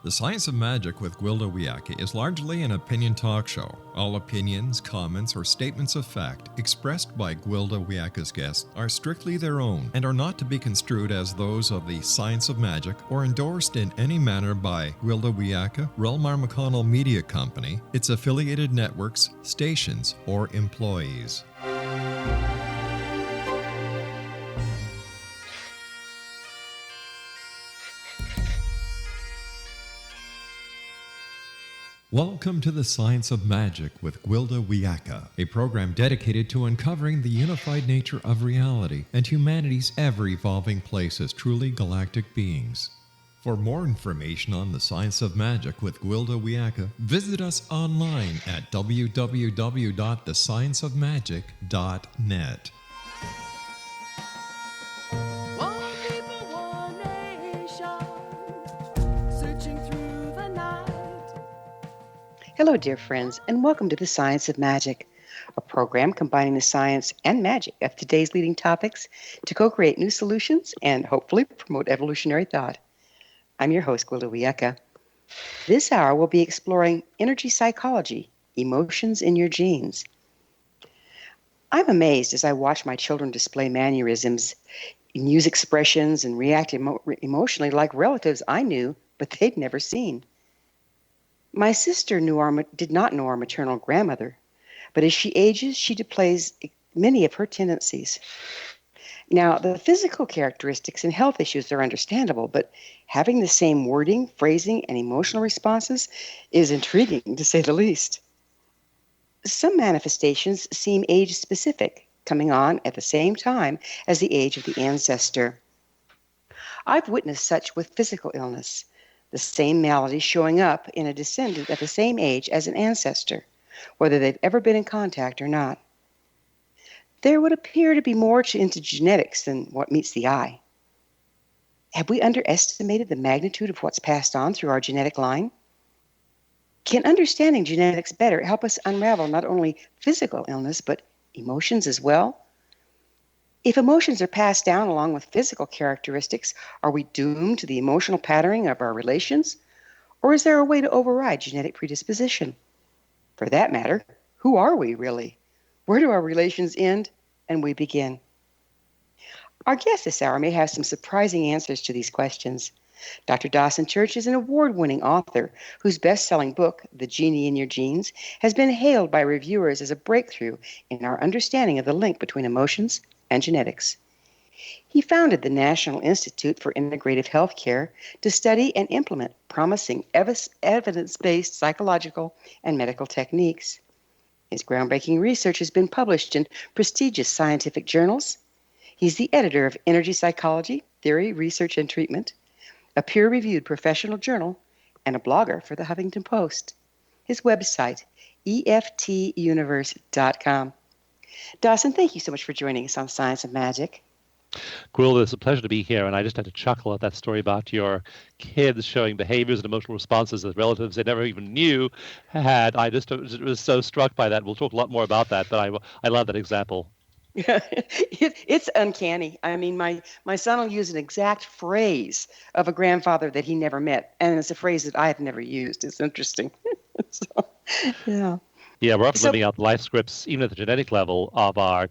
The Science of Magic with Gwilda Wiyaka is largely an opinion talk show. All opinions, comments, or statements of fact expressed by Gwilda Wiyaka's guests are strictly their own and are not to be construed as those of the Science of Magic or endorsed in any manner by Gwilda Wiyaka, Relmar McConnell Media Company, its affiliated networks, stations, or employees. Welcome to the Science of Magic with Gwilda Wiyaka, a program dedicated to uncovering the unified nature of reality and humanity's ever-evolving place as truly galactic beings. For more information on the Science of Magic with Gwilda Wiyaka, visit us online at www.thescienceofmagic.net. Hello, dear friends, and welcome to the Science of Magic, a program combining the science and magic of today's leading topics to co-create new solutions and hopefully promote evolutionary thought. I'm your host, Gwilda Wiyaka. This hour we'll be exploring energy psychology, emotions in your genes. I'm amazed as I watch my children display mannerisms, use expressions, and react emotionally like relatives I knew, but they'd never seen. My sister did not know our maternal grandmother, but as she ages, she displays many of her tendencies. Now, the physical characteristics and health issues are understandable, but having the same wording, phrasing, and emotional responses is intriguing, to say the least. Some manifestations seem age-specific, coming on at the same time as the age of the ancestor. I've witnessed such with physical illness, the same malady showing up in a descendant at the same age as an ancestor, whether they've ever been in contact or not. There would appear to be more into genetics than what meets the eye. Have we underestimated the magnitude of what's passed on through our genetic line? Can understanding genetics better help us unravel not only physical illness, but emotions as well? If emotions are passed down along with physical characteristics, are we doomed to the emotional patterning of our relations? Or is there a way to override genetic predisposition? For that matter, who are we really? Where do our relations end and we begin? Our guest this hour may have some surprising answers to these questions. Dr. Dawson Church is an award-winning author whose best-selling book, The Genie in Your Genes, has been hailed by reviewers as a breakthrough in our understanding of the link between emotions and genetics. He founded the National Institute for Integrative Healthcare to study and implement promising evidence-based psychological and medical techniques. His groundbreaking research has been published in prestigious scientific journals. He's the editor of Energy Psychology, Theory, Research, and Treatment, a peer-reviewed professional journal, and a blogger for the Huffington Post. His website, EFTuniverse.com. Dawson, thank you so much for joining us on Science of Magic. Gwilda, it's a pleasure to be here, and I just had to chuckle at that story about your kids showing behaviors and emotional responses that relatives they never even knew had. I just was so struck by that. We'll talk a lot more about that, but I love that example. It's uncanny. I mean, my son will use an exact phrase of a grandfather that he never met, and it's a phrase that I have never used. It's interesting. So, yeah. Yeah, we're often living out life scripts, even at the genetic level, of our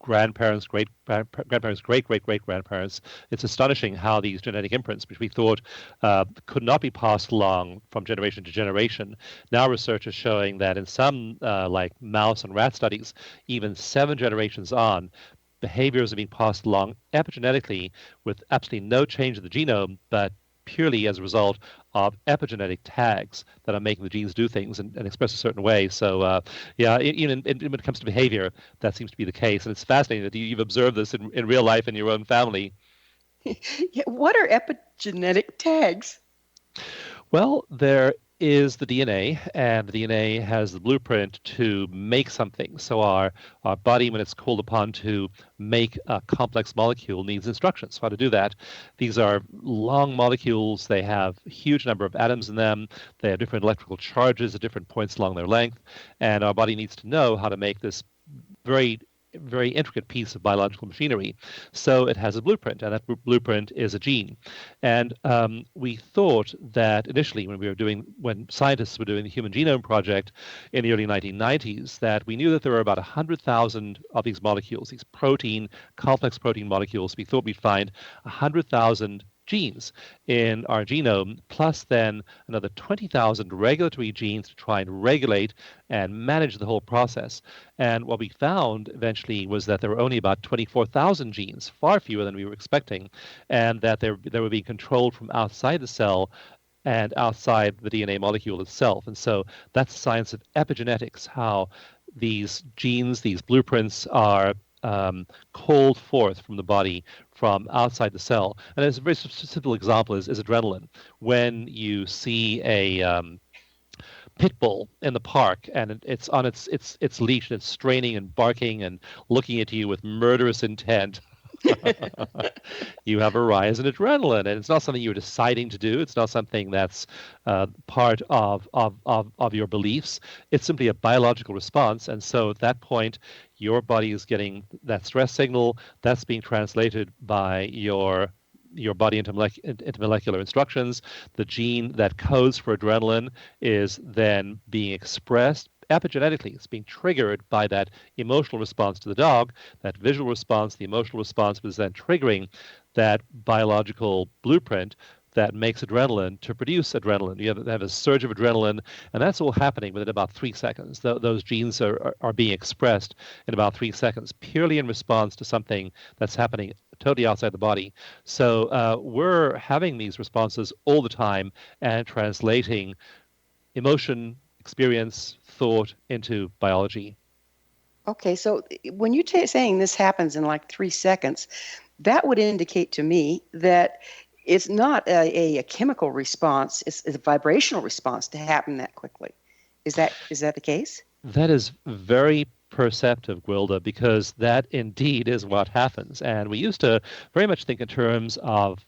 grandparents, great-grandparents, great-great-great-grandparents. It's astonishing how these genetic imprints, which we thought could not be passed along from generation to generation, now research is showing that in some, like mouse and rat studies, even 7 generations on, behaviors are being passed along epigenetically with absolutely no change in the genome, but purely as a result of epigenetic tags that are making the genes do things and express a certain way. So, even when it comes to behavior, that seems to be the case. And it's fascinating that you've observed this in real life in your own family. Yeah, what are epigenetic tags? Well, there is the DNA, and the DNA has the blueprint to make something. So our body, when it's called upon to make a complex molecule, needs instructions for how to do that. These are long molecules. They have a huge number of atoms in them. They have different electrical charges at different points along their length, and our body needs to know how to make this very very intricate piece of biological machinery. So it has a blueprint, and that blueprint is a gene. And we thought that initially, when scientists were doing the Human Genome Project in the early 1990s, that we knew that there were about 100,000 of these molecules, these complex protein molecules. We thought we'd find 100,000 genes in our genome, plus then another 20,000 regulatory genes to try and regulate and manage the whole process. And what we found eventually was that there were only about 24,000 genes, far fewer than we were expecting, and that they were being controlled from outside the cell and outside the DNA molecule itself. And so that's the science of epigenetics, how these genes, these blueprints are called forth from the body from outside the cell. And as a very simple example is adrenaline. When you see a pit bull in the park and it's on its leash and it's straining and barking and looking at you with murderous intent, you have a rise in adrenaline, and it's not something you're deciding to do. It's not something that's part of your beliefs. It's simply a biological response, and so at that point, your body is getting that stress signal that's being translated by your body into molecular instructions. The gene that codes for adrenaline is then being expressed epigenetically. It's being triggered by that emotional response to the dog. That visual response, the emotional response, was then triggering that biological blueprint that makes adrenaline to produce adrenaline. You have a surge of adrenaline, and that's all happening within about 3 seconds. Those genes are being expressed in about 3 seconds, purely in response to something that's happening totally outside the body. So we're having these responses all the time and translating emotion, experience, thought into biology. Okay, so when you're saying this happens in like 3 seconds, that would indicate to me that it's not a chemical response, it's a vibrational response to happen that quickly. Is that the case? That is very perceptive, Gwilda, because that indeed is what happens. And we used to very much think in terms of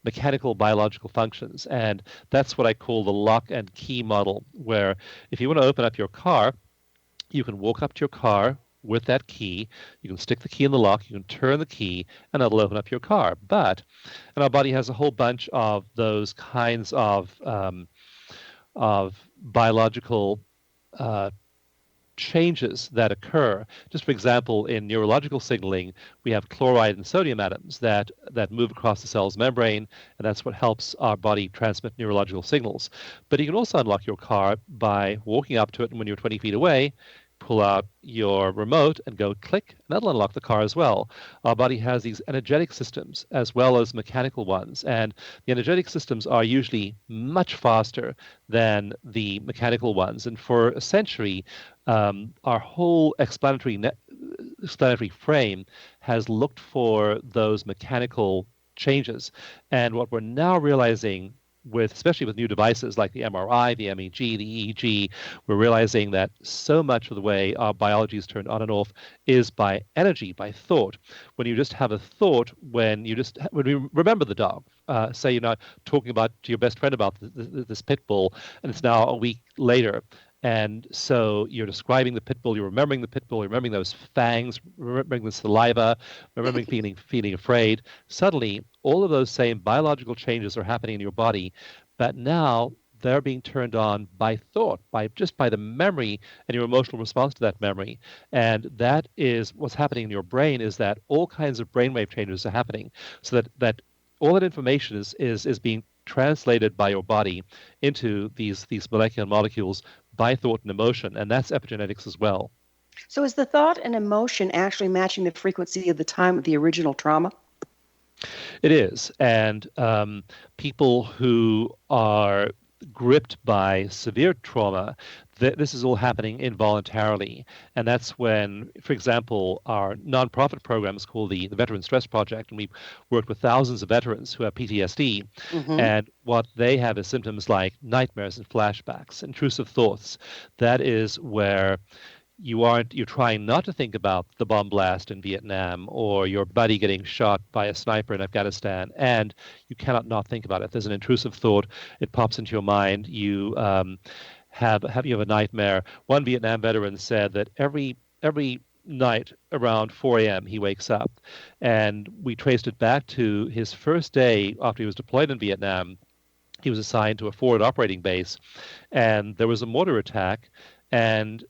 mechanical biological functions. And that's what I call the lock and key model, where if you want to open up your car, you can walk up to your car with that key, you can stick the key in the lock, you can turn the key, and that'll open up your car. And our body has a whole bunch of those kinds of biological changes that occur. Just for example, in neurological signaling, we have chloride and sodium atoms that move across the cell's membrane, and that's what helps our body transmit neurological signals. But you can also unlock your car by walking up to it, and when you're 20 feet away, pull out your remote and go click, and that'll unlock the car as well. Our body has these energetic systems as well as mechanical ones, and the energetic systems are usually much faster than the mechanical ones. And for a century, our whole explanatory frame has looked for those mechanical changes. And what we're now realizing, especially with new devices like the MRI, the MEG, the EEG, we're realizing that so much of the way our biology is turned on and off is by energy, by thought. When you just have a thought, when you remember the dog, say you're not talking to your best friend about this pit bull, and it's now a week later, and so you're describing the pit bull, you're remembering the pit bull, you're remembering those fangs, remembering the saliva, remembering feeling afraid. Suddenly, all of those same biological changes are happening in your body, but now they're being turned on by thought, by the memory and your emotional response to that memory. And that is what's happening in your brain, is that all kinds of brainwave changes are happening, so that all that information is being translated by your body into these molecular molecules by thought and emotion, and that's epigenetics as well. So is the thought and emotion actually matching the frequency of the time of the original trauma? It is, and people who are gripped by severe trauma, this is all happening involuntarily. And that's when, for example, our nonprofit program is called the Veteran Stress Project, and we've worked with thousands of veterans who have PTSD. Mm-hmm. And what they have is symptoms like nightmares and flashbacks, intrusive thoughts. That is where you're trying not to think about the bomb blast in Vietnam or your buddy getting shot by a sniper in Afghanistan, and you cannot not think about it. There's an intrusive thought, it pops into your mind, you have a nightmare. One Vietnam veteran said that every night around 4 a.m. he wakes up. And we traced it back to his first day after he was deployed in Vietnam. He was assigned to a forward operating base, and there was a mortar attack. And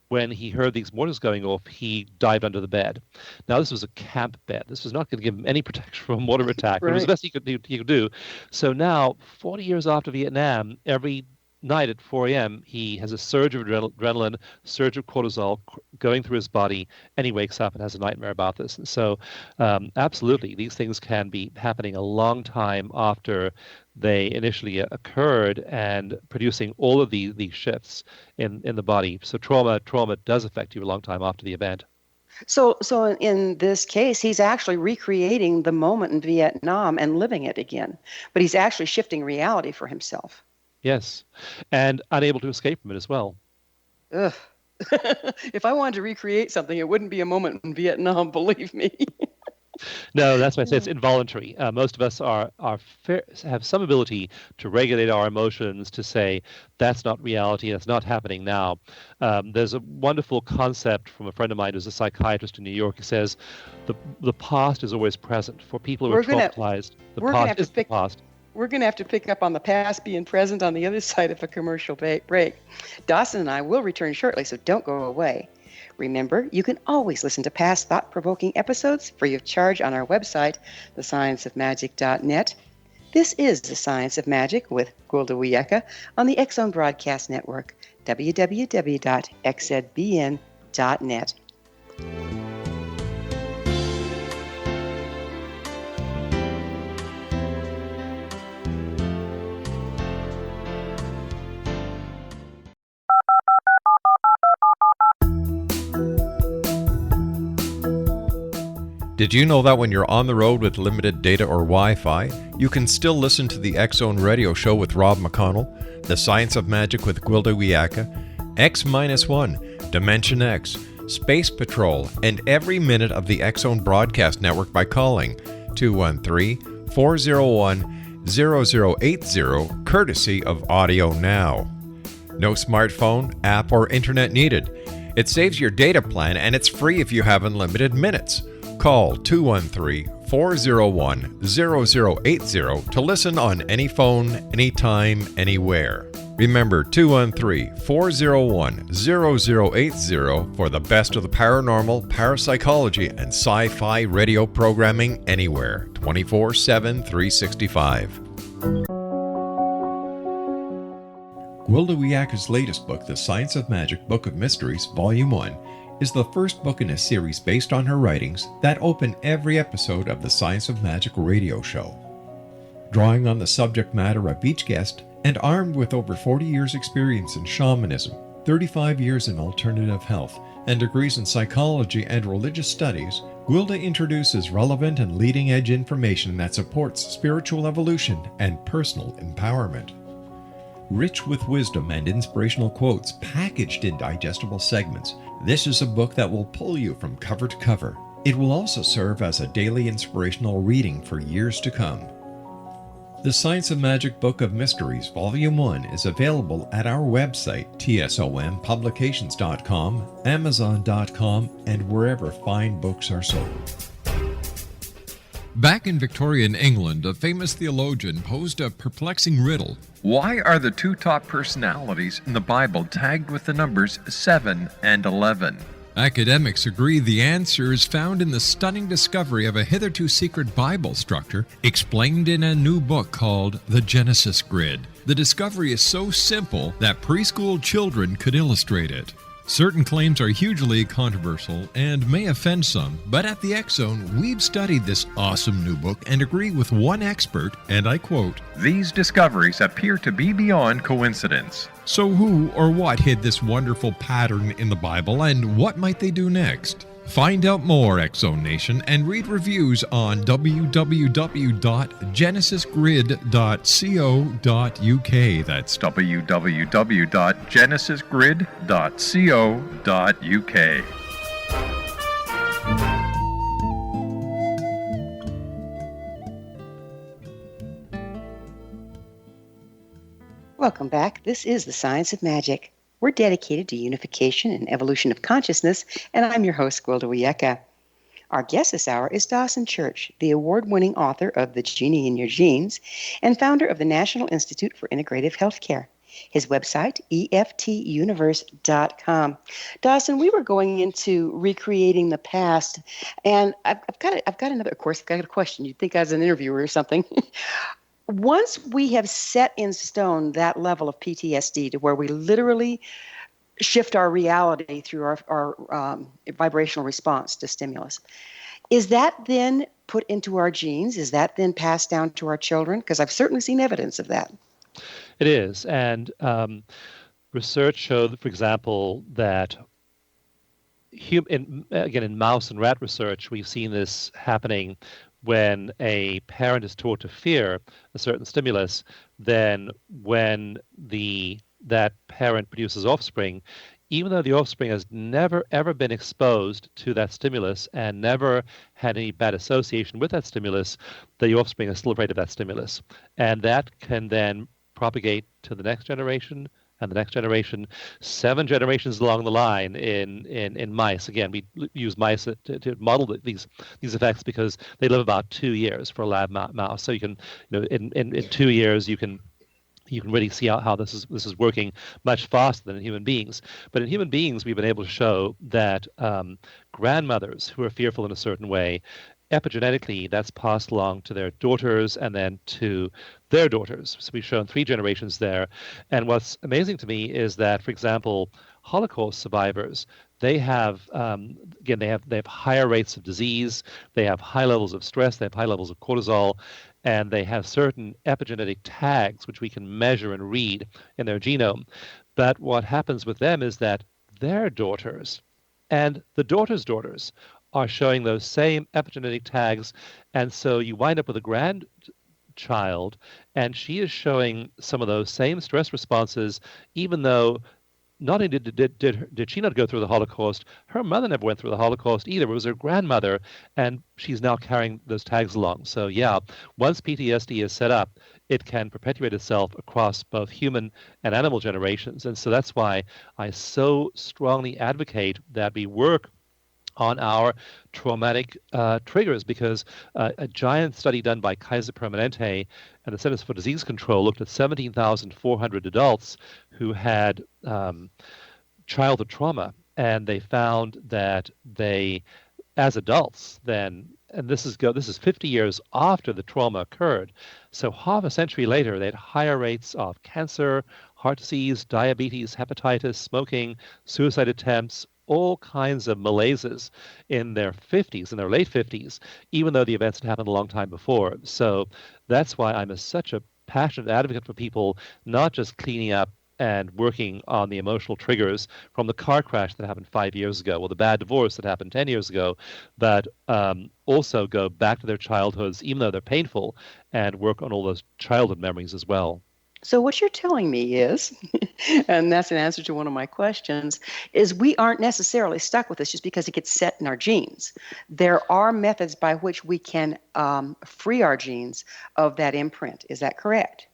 when he heard these mortars going off, he dived under the bed. Now, this was a camp bed. This was not going to give him any protection from a mortar attack, but it was the best he could do. So now, 40 years after Vietnam, every night at 4 a.m., he has a surge of adrenaline, surge of cortisol going through his body, and he wakes up and has a nightmare about this. And so, absolutely, these things can be happening a long time after they initially occurred and producing all of these shifts in the body. So trauma does affect you a long time after the event. So in this case, he's actually recreating the moment in Vietnam and living it again, but he's actually shifting reality for himself. Yes, and unable to escape from it as well. Ugh. If I wanted to recreate something, it wouldn't be a moment in Vietnam, believe me. No, that's why I say it's involuntary. Most of us have some ability to regulate our emotions, to say that's not reality, that's not happening now. There's a wonderful concept from a friend of mine who's a psychiatrist in New York. He says the past is always present. For people who are traumatized, the past is the past. We're going to have to pick up on the past being present on the other side of a commercial break. Dawson and I will return shortly, so don't go away. Remember, you can always listen to past thought-provoking episodes free of charge on our website, thescienceofmagic.net. This is The Science of Magic with Gwilda Wiyaka on the X Zone Broadcast Network, www.xzbn.net. Did you know that when you're on the road with limited data or Wi-Fi, you can still listen to the X Zone Radio Show with Rob McConnell, The Science of Magic with Gwilda Wiyaka, X-1, Dimension X, Space Patrol, and every minute of the X Zone Broadcast Network by calling 213-401-0080, courtesy of Audio Now. No smartphone, app, or internet needed. It saves your data plan and it's free if you have unlimited minutes. Call 213-401-0080 to listen on any phone, anytime, anywhere. Remember 213-401-0080 for the best of the paranormal, parapsychology, and sci-fi radio programming anywhere, 24/7, 365. Gwilda Wiyaka's latest book, The Science of Magic, Book of Mysteries, Volume 1, is the first book in a series based on her writings that open every episode of the Science of Magic radio show. Drawing on the subject matter of each guest, and armed with over 40 years' experience in shamanism, 35 years in alternative health, and degrees in psychology and religious studies, Gwilda introduces relevant and leading-edge information that supports spiritual evolution and personal empowerment. Rich with wisdom and inspirational quotes packaged in digestible segments, this is a book that will pull you from cover to cover. It will also serve as a daily inspirational reading for years to come. The Science of Magic Book of Mysteries, Volume 1 is available at our website, tsompublications.com, amazon.com, and wherever fine books are sold. Back in Victorian England, a famous theologian posed a perplexing riddle. Why are the two top personalities in the Bible tagged with the numbers 7 and 11? Academics agree the answer is found in the stunning discovery of a hitherto secret Bible structure explained in a new book called The Genesis Grid. The discovery is so simple that preschool children could illustrate it. Certain claims are hugely controversial and may offend some, but at the X Zone, we've studied this awesome new book and agree with one expert, and I quote, "These discoveries appear to be beyond coincidence." So who or what hid this wonderful pattern in the Bible, and what might they do next? Find out more, X Zone Nation, and read reviews on www.genesisgrid.co.uk. That's www.genesisgrid.co.uk. Welcome back. This is The Science of Magic. We're dedicated to unification and evolution of consciousness, and I'm your host, Gwilda Wiyaka. Our guest this hour is Dawson Church, the award-winning author of The Genie in Your Genes and founder of the National Institute for Integrative Healthcare. His website, EFTuniverse.com. Dawson, we were going into recreating the past, and I've got a question. You'd think I was an interviewer or something. Once we have set in stone that level of PTSD to where we literally shift our reality through our vibrational response to stimulus, is that then put into our genes? Is that then passed down to our children? Because I've certainly seen evidence of that. It is. And research showed, for example, that in mouse and rat research, we've seen this happening when a parent is taught to fear a certain stimulus. Then when that parent produces offspring, even though the offspring has never ever been exposed to that stimulus and never had any bad association with that stimulus, the offspring is still afraid of that stimulus. And that can then propagate to the next generation and the next generation, 7 generations along the line in mice. Again, we use mice to model these effects because they live about 2 years for a lab mouse. So you can, in 2 years, you can really see how this is working much faster than in human beings. But in human beings, we've been able to show that grandmothers who are fearful in a certain way, epigenetically, that's passed along to their daughters and then to their daughters. So we've shown 3 generations there. And what's amazing to me is that, for example, Holocaust survivors, they have they have higher rates of disease, they have high levels of stress, they have high levels of cortisol, and they have certain epigenetic tags which we can measure and read in their genome. But what happens with them is that their daughters and the daughters' daughters are showing those same epigenetic tags, and so you wind up with a grandchild, and she is showing some of those same stress responses, even though not only did she not go through the Holocaust, her mother never went through the Holocaust either. It was her grandmother, and she's now carrying those tags along. So yeah, once PTSD is set up, it can perpetuate itself across both human and animal generations. And so that's why I so strongly advocate that we work on our traumatic triggers, because a giant study done by Kaiser Permanente and the Centers for Disease Control looked at 17,400 adults who had childhood trauma, and they found that they, as adults, then, and this is 50 years after the trauma occurred, so half a century later, they had higher rates of cancer, heart disease, diabetes, hepatitis, smoking, suicide attempts, all kinds of malaises in their 50s, in their late 50s, even though the events had happened a long time before. So that's why I'm such a passionate advocate for people not just cleaning up and working on the emotional triggers from the car crash that happened 5 years ago, or the bad divorce that happened 10 years ago, but also go back to their childhoods, even though they're painful, and work on all those childhood memories as well. So what you're telling me is, and that's an answer to one of my questions, is we aren't necessarily stuck with this just because it gets set in our genes. There are methods by which we can free our genes of that imprint. Is that correct?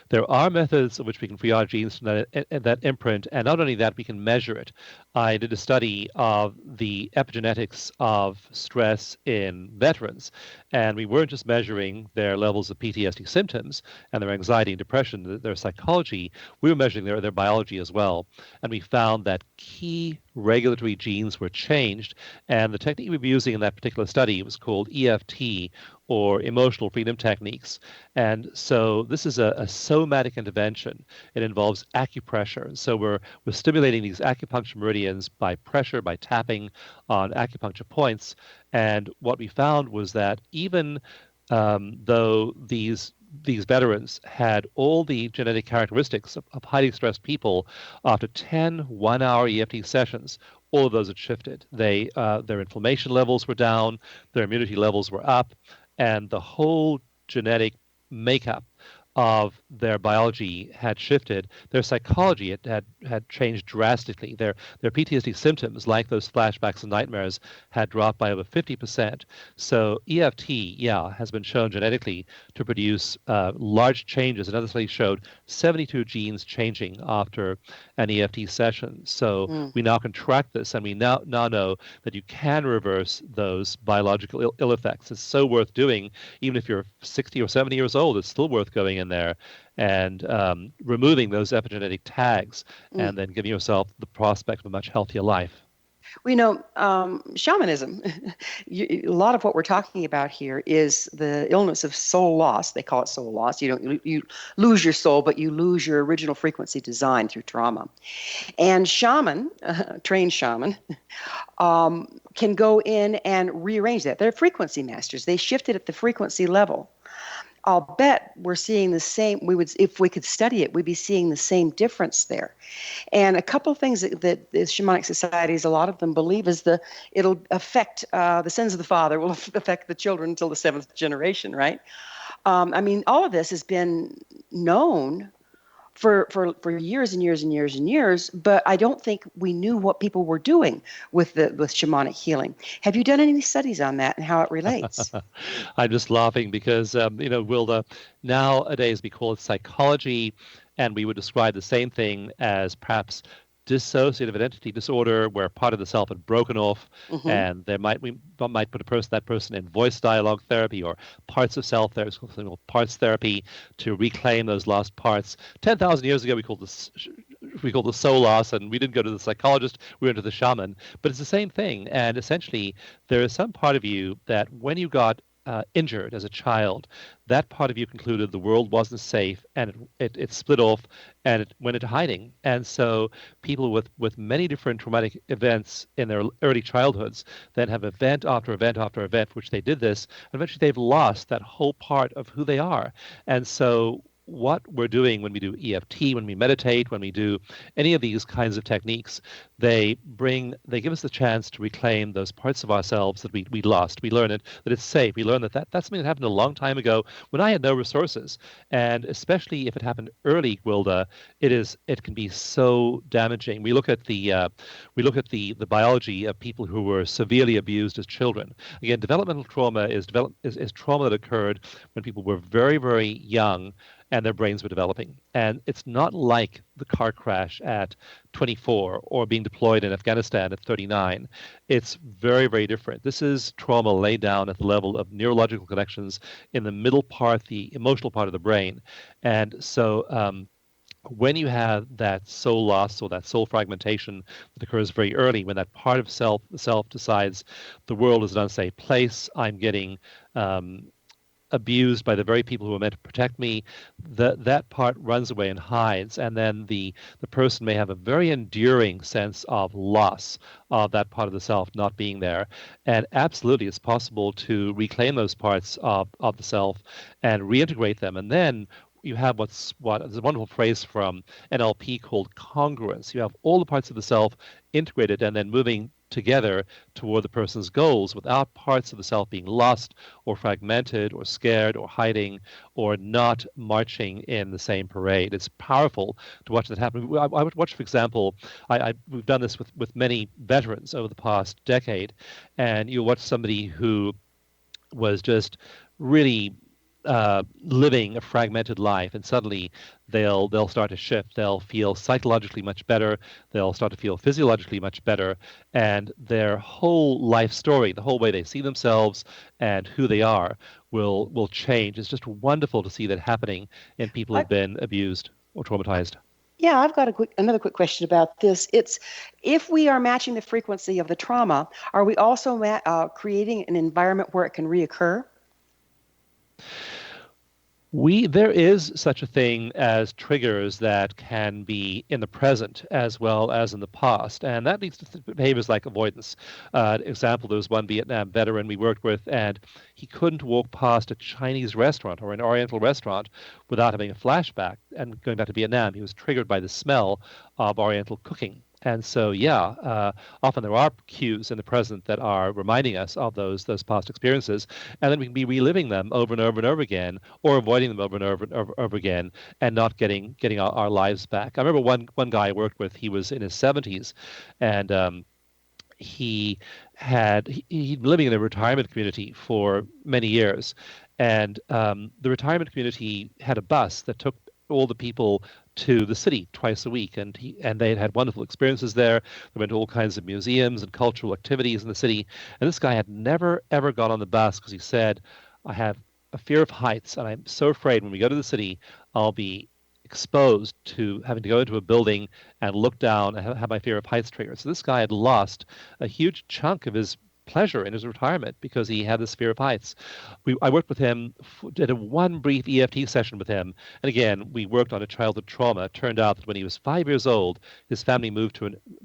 There are methods in which we can free our genes from that imprint, and not only that, we can measure it. I did a study of the epigenetics of stress in veterans, and we weren't just measuring their levels of PTSD symptoms and their anxiety and depression, their psychology, we were measuring their biology as well. And we found that key regulatory genes were changed, and the technique we were using in that particular study was called EFT, or emotional freedom techniques. And so this is a somatic intervention. It involves acupressure. So we're stimulating these acupuncture meridians by pressure, by tapping on acupuncture points. And what we found was that even though these veterans had all the genetic characteristics of highly stressed people, after 10 one-hour EFT sessions, all of those had shifted. Their inflammation levels were down, their immunity levels were up, and the whole genetic makeup of their biology had shifted. Their psychology had changed drastically. Their PTSD symptoms, like those flashbacks and nightmares, had dropped by over 50%. So EFT, has been shown genetically to produce large changes. Another study showed 72 genes changing after an EFT session. So we now can track this, and we now know that you can reverse those biological ill effects. It's so worth doing, even if you're 60 or 70 years old. It's still worth going in there and removing those epigenetic tags, and then giving yourself the prospect of a much healthier life. We know shamanism. A lot of what we're talking about here is the illness of soul loss. They call it soul loss. You lose your soul, but you lose your original frequency design through trauma. And trained shaman, can go in and rearrange that. They're frequency masters. They shift it at the frequency level. I'll bet we're seeing the same. If we could study it, we'd be seeing the same difference there. And a couple of things that the shamanic societies, a lot of them believe, is it'll affect the sins of the father will affect the children until the seventh generation, right? All of this has been known for years and years and years and years, but I don't think we knew what people were doing with shamanic healing. Have you done any studies on that and how it relates? I'm just laughing because, Wilda, nowadays we call it psychology, and we would describe the same thing as perhaps dissociative identity disorder, where part of the self had broken off, and we might put that person in voice dialogue therapy or parts of self therapy, something called parts therapy, to reclaim those lost parts. 10,000 years ago, we called this soul loss, and we didn't go to the psychologist; we went to the shaman. But it's the same thing, and essentially, there is some part of you that when you got injured as a child, that part of you concluded the world wasn't safe, and it split off and it went into hiding. And so people with many different traumatic events in their early childhoods then have event after event after event, which they did this, and eventually they've lost that whole part of who they are. And so what we're doing when we do EFT, when we meditate, when we do any of these kinds of techniques, they give us the chance to reclaim those parts of ourselves that we lost. We learn that it's safe. We learn that's something that happened a long time ago when I had no resources. And especially if it happened early, Gwilda, it can be so damaging. We look at the biology of people who were severely abused as children. Again, developmental trauma is trauma that occurred when people were very, very young and their brains were developing. And it's not like the car crash at 24 or being deployed in Afghanistan at 39. It's very, very different. This is trauma laid down at the level of neurological connections in the middle part, the emotional part of the brain. And so when you have that soul loss or that soul fragmentation that occurs very early, when that part of the self decides the world is an unsafe place, I'm getting abused by the very people who are meant to protect me, that part runs away and hides, and then the person may have a very enduring sense of loss of that part of the self not being there. And absolutely, it's possible to reclaim those parts of the self and reintegrate them, and then you have there's a wonderful phrase from NLP called congruence. You have all the parts of the self integrated and then moving together toward the person's goals without parts of the self being lost or fragmented or scared or hiding or not marching in the same parade. It's powerful to watch that happen. I would watch, for example, we've done this with many veterans over the past decade, and you watch somebody who was just really living a fragmented life, and suddenly they'll start to shift. They'll feel psychologically much better. They'll start to feel physiologically much better, and their whole life story, the whole way they see themselves and who they are, will change. It's just wonderful to see that happening in people who've been abused or traumatized. Yeah, I've got another quick question about this. It's if we are matching the frequency of the trauma, are we also creating an environment where it can reoccur? There is such a thing as triggers that can be in the present as well as in the past, and that leads to behaviors like avoidance. Example, there was one Vietnam veteran we worked with, and he couldn't walk past a Chinese restaurant or an Oriental restaurant without having a flashback and going back to Vietnam. He was triggered by the smell of Oriental cooking. And so, often there are cues in the present that are reminding us of those past experiences, and then we can be reliving them over and over and over again, or avoiding them over and over again, and not getting our lives back. I remember one guy I worked with. He was in his 70s, and he'd been living in a retirement community for many years, and the retirement community had a bus that took all the people to the city twice a week, and they had wonderful experiences there. They went to all kinds of museums and cultural activities in the city. And this guy had never ever got on the bus because he said, "I have a fear of heights, and I'm so afraid when we go to the city, I'll be exposed to having to go into a building and look down and have my fear of heights triggered." So this guy had lost a huge chunk of his pleasure in his retirement because he had this fear of heights. I worked with him, did one brief EFT session with him, and again, we worked on a childhood trauma. It turned out that when he was 5 years old, his family moved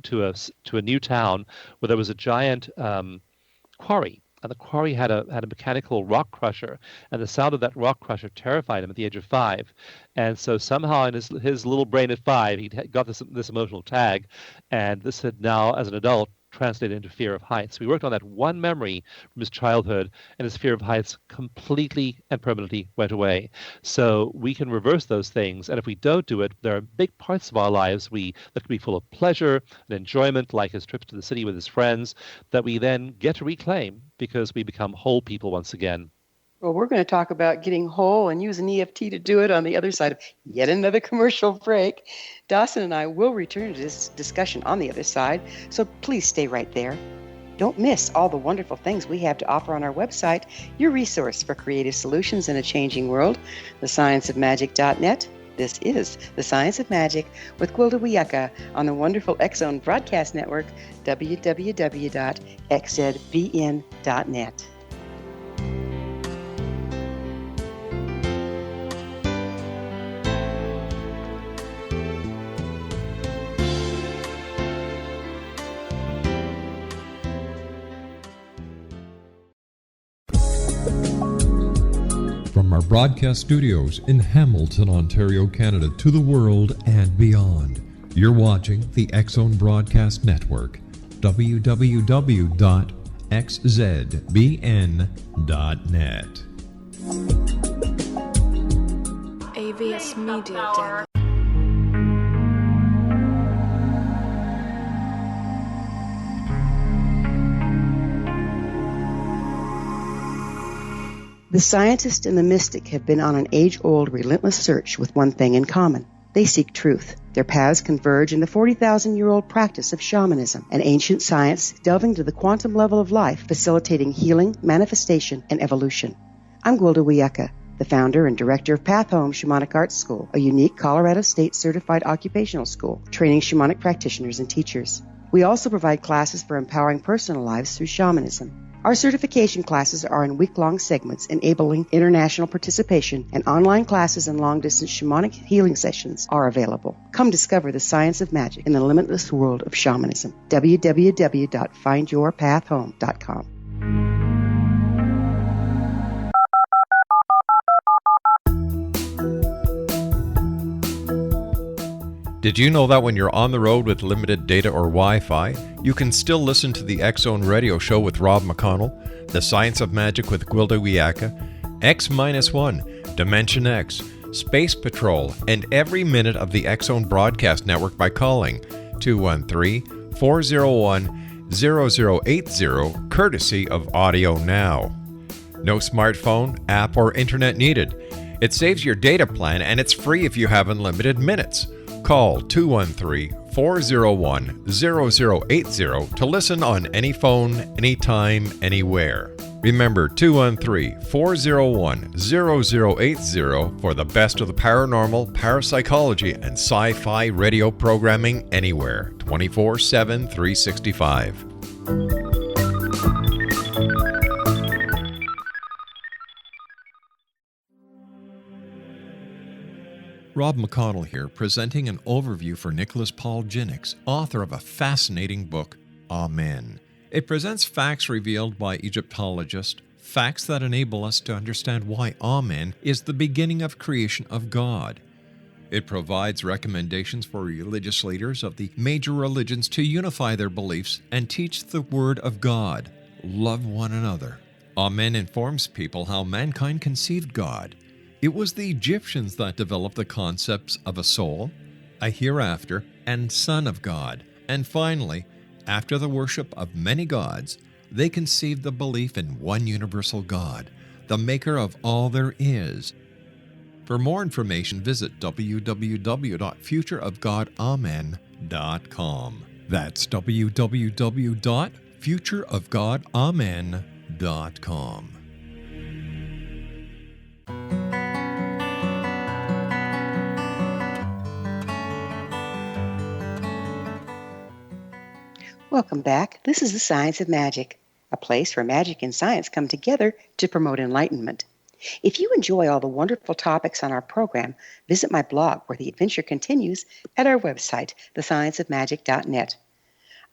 to a new town where there was a giant quarry. And the quarry had a mechanical rock crusher, and the sound of that rock crusher terrified him at the age of 5. And so somehow in his little brain at 5, he got this emotional tag, and this had now, as an adult, translated into fear of heights. We worked on that one memory from his childhood, and his fear of heights completely and permanently went away. So we can reverse those things, and if we don't do it, there are big parts of our lives that can be full of pleasure and enjoyment, like his trips to the city with his friends, that we then get to reclaim because we become whole people once again. Well, we're going to talk about getting whole and using EFT to do it on the other side of yet another commercial break. Dawson and I will return to this discussion on the other side, so please stay right there. Don't miss all the wonderful things we have to offer on our website, your resource for creative solutions in a changing world, thescienceofmagic.net. This is The Science of Magic with Gwilda Wiyaka on the wonderful X-Zone Broadcast Network, www.xzbn.net. From our broadcast studios in Hamilton, Ontario, Canada, to the world and beyond, you're watching the X-Zone Broadcast Network, www.xzbn.net. AVS Media Den. The scientist and the mystic have been on an age-old, relentless search with one thing in common. They seek truth. Their paths converge in the 40,000-year-old practice of shamanism, an ancient science delving to the quantum level of life, facilitating healing, manifestation, and evolution. I'm Gwilda Wiyaka, the founder and director of Path Home Shamanic Arts School, a unique Colorado State certified occupational school, training shamanic practitioners and teachers. We also provide classes for empowering personal lives through shamanism. Our certification classes are in week-long segments enabling international participation, and online classes and long-distance shamanic healing sessions are available. Come discover the science of magic in the limitless world of shamanism. www.findyourpathhome.com. Did you know that when you're on the road with limited data or Wi-Fi, you can still listen to the X-Zone Radio Show with Rob McConnell, The Science of Magic with Gwilda Wiyaka, X-1, Dimension X, Space Patrol, and every minute of the X-Zone Broadcast Network by calling 213-401-0080, courtesy of Audio Now. No smartphone, app, or internet needed. It saves your data plan, and it's free if you have unlimited minutes. Call 213-401-0080 to listen on any phone, anytime, anywhere. Remember 213-401-0080 for the best of the paranormal, parapsychology, and sci-fi radio programming anywhere, 24/7, 365. Rob McConnell here, presenting an overview for Nicholas Paul Jennings, author of a fascinating book, Amen. It presents facts revealed by Egyptologists, facts that enable us to understand why Amen is the beginning of creation of God. It provides recommendations for religious leaders of the major religions to unify their beliefs and teach the Word of God. Love one another. Amen informs people how mankind conceived God. It was the Egyptians that developed the concepts of a soul, a hereafter, and Son of God. And finally, after the worship of many gods, they conceived the belief in one universal God, the maker of all there is. For more information, visit www.futureofgodamen.com. That's www.futureofgodamen.com. Welcome back. This is The Science of Magic, a place where magic and science come together to promote enlightenment. If you enjoy all the wonderful topics on our program, visit my blog where the adventure continues at our website, thescienceofmagic.net.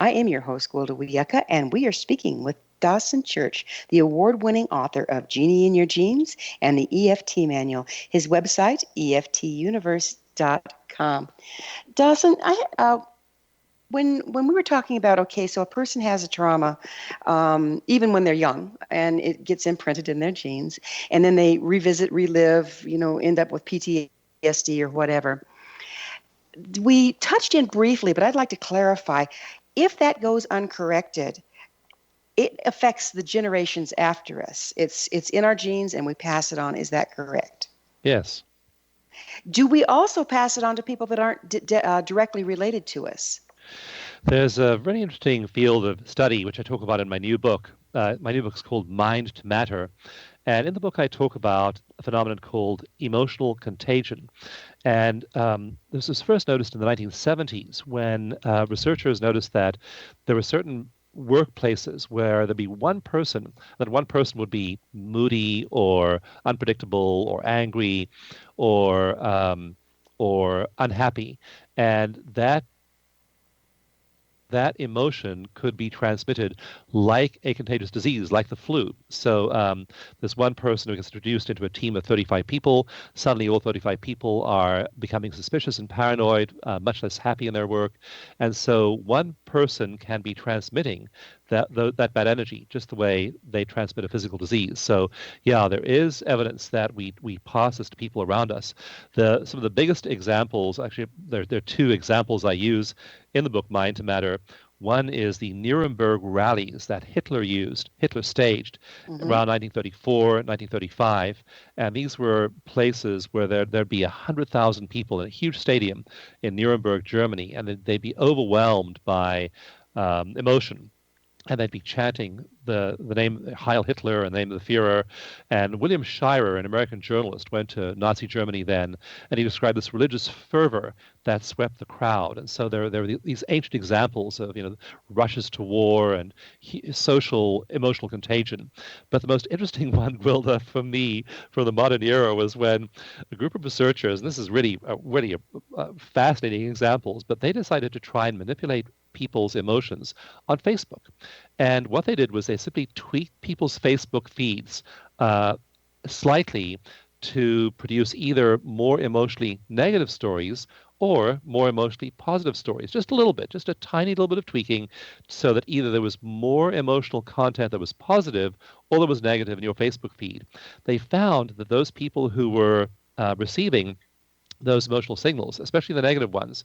I am your host, Gwilda Wiyaka, and we are speaking with Dawson Church, the award-winning author of Genie in Your Genes and the EFT Manual. His website, eftuniverse.com. Dawson, when we were talking about, okay, so a person has a trauma, even when they're young, and it gets imprinted in their genes, and then they relive, end up with PTSD or whatever. We touched in briefly, but I'd like to clarify, if that goes uncorrected, it affects the generations after us. It's in our genes and we pass it on. Is that correct? Yes. Do we also pass it on to people that aren't directly related to us? There's a very interesting field of study, which I talk about in my new book. My new book is called Mind to Matter. And in the book, I talk about a phenomenon called emotional contagion. And this was first noticed in the 1970s when researchers noticed that there were certain workplaces where there'd be one person, that one person would be moody or unpredictable or angry or unhappy. And that emotion could be transmitted like a contagious disease, like the flu. So there's one person who gets introduced into a team of 35 people. Suddenly all 35 people are becoming suspicious and paranoid, much less happy in their work. And so one person can be transmitting that bad energy just the way they transmit a physical disease. So yeah, there is evidence that we pass this to people around us. Some of the biggest examples, actually, there are two examples I use in the book Mind to Matter. One is the Nuremberg rallies that Hitler staged around 1934, 1935. And these were places where there'd be 100,000 people in a huge stadium in Nuremberg, Germany, and they'd be overwhelmed by emotion. And they'd be chanting the name Heil Hitler and the name of the Führer. And William Shirer, an American journalist, went to Nazi Germany then, and he described this religious fervor that swept the crowd. And so there were these ancient examples of rushes to war and social emotional contagion. But the most interesting one, Gwilda, for me, from the modern era, was when a group of researchers, and this is really fascinating examples, but they decided to try and manipulate people's emotions on Facebook. And what they did was they simply tweaked people's Facebook feeds slightly to produce either more emotionally negative stories or more emotionally positive stories, just a little bit, just a tiny little bit of tweaking, so that either there was more emotional content that was positive or that was negative in your Facebook feed. They found that those people who were receiving those emotional signals, especially the negative ones,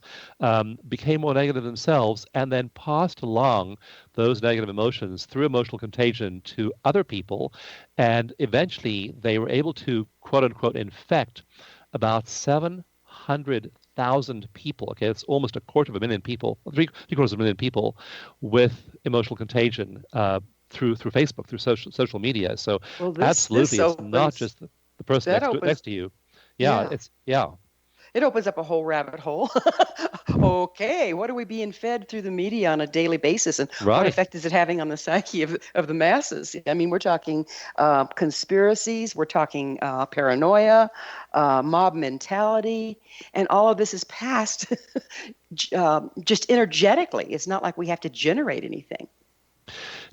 became more negative themselves and then passed along those negative emotions through emotional contagion to other people. And eventually they were able to, quote unquote, infect about 700,000 people. Okay, it's almost 250,000 people, three-quarters of a million people with emotional contagion through Facebook, through social media. So absolutely, it's not just the person next to you. It opens up a whole rabbit hole. Okay, what are we being fed through the media on a daily basis, and what effect is it having on the psyche of the masses? I mean, we're talking conspiracies, we're talking paranoia, mob mentality, and all of this is passed just energetically. It's not like we have to generate anything.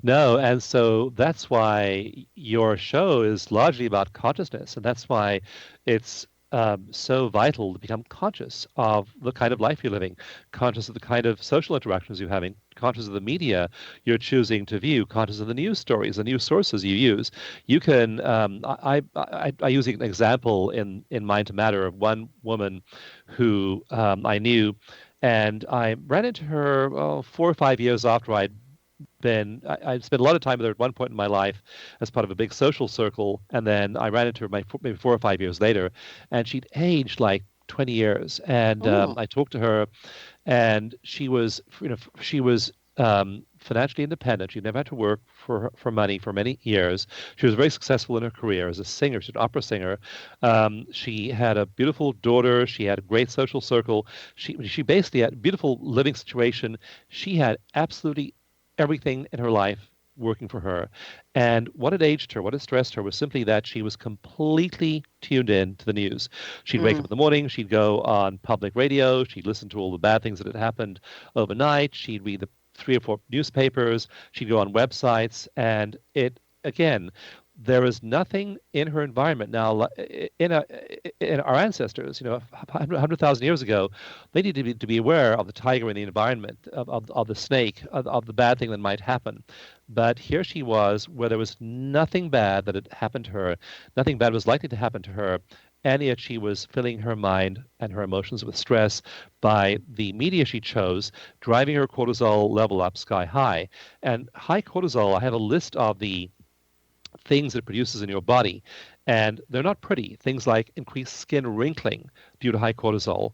No, and so that's why your show is largely about consciousness, and that's why it's so vital to become conscious of the kind of life you're living, conscious of the kind of social interactions you're having, conscious of the media you're choosing to view, conscious of the news stories, the news sources you use. You can, I use an example in Mind to Matter of one woman who I knew, and I ran into her 4 or 5 years after I'd I spent a lot of time with her at one point in my life as part of a big social circle, and then I ran into her maybe 4 or 5 years later, and she'd aged like 20 years. And Oh. I talked to her, and she was financially independent. She never had to work for money for many years. She was very successful in her career as a singer. She's an opera singer. She had a beautiful daughter. She had a great social circle. She basically had a beautiful living situation. She had absolutely everything in her life working for her. And what had aged her, what had stressed her was simply that she was completely tuned in to the news. She'd wake up in the morning, she'd go on public radio, she'd listen to all the bad things that had happened overnight, she'd read the 3 or 4 newspapers, she'd go on websites, and there is nothing in her environment now. In our ancestors, 100,000 years ago, they needed to be aware of the tiger in the environment, of the snake, of the bad thing that might happen. But here she was, where there was nothing bad that had happened to her, nothing bad was likely to happen to her, and yet she was filling her mind and her emotions with stress by the media she chose, driving her cortisol level up sky high. And high cortisol, I have a list of the things it produces in your body, and they're not pretty. Things like increased skin wrinkling due to high cortisol,